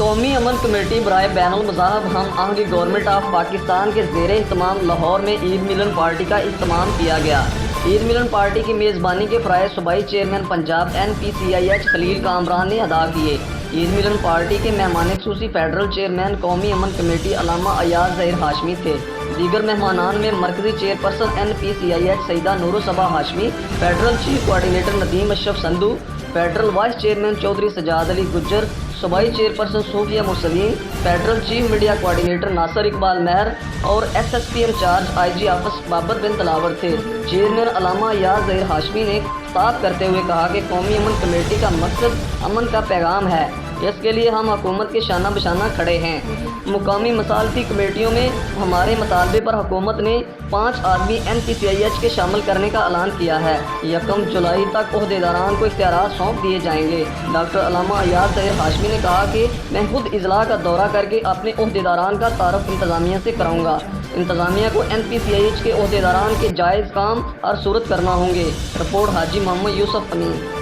قومی امن کمیٹی برائے بین المذاہب ہم آہنگی گورنمنٹ آف پاکستان کے زیر اہتمام لاہور میں عید ملن پارٹی کا اہتمام کیا گیا۔ عید ملن پارٹی کی میزبانی کے فرائض صوبائی چیئرمین پنجاب NPCIH خلیل کامران نے ادا کیے۔ عید ملن پارٹی کے مہمان خصوصی فیڈرل چیئرمین قومی امن کمیٹی علامہ ایاز ظہیر ہاشمی تھے۔ دیگر مہمانان میں مرکزی chairperson NPCIH Syeda Noor Alsaba Hashmi, federal chief coordinator Nadeem Ashraf Sandhu, federal vice chairman Chaudhry Sajjad Ali Gujjar, صوبائی chairperson Sofia Mursaleen, federal chief media coordinator Nasir Iqbal Mehr اور SSP incharge IG office Babar bin Talawar تھے۔ چیئرمین علامہ ایاز ظہیر ہاشمی نے خطاب کرتے ہوئے کہا کہ قومی امن کمیٹی کا مقصد امن کا پیغام ہے، اس کے لیے ہم حکومت کے شانہ بشانہ کھڑے ہیں۔ مقامی مصالحتی کمیٹیوں میں ہمارے مطالبے پر حکومت نے 5 آدمی NPCIH کے شامل کرنے کا اعلان کیا ہے۔ 1 جولائی تک عہدیداران کو اختیارات سونپ دیے جائیں گے۔ ڈاکٹر علامہ ایاز ظہیر ہاشمی نے کہا کہ میں خود اضلاع کا دورہ کر کے اپنے عہدیداران کا تعارف انتظامیہ سے کراؤں گا۔ انتظامیہ کو NPCIH کے عہدیداران کے جائز کام ہر صورت کرنا ہوں گے۔ رپورٹ حاجی محمد یوسف امین۔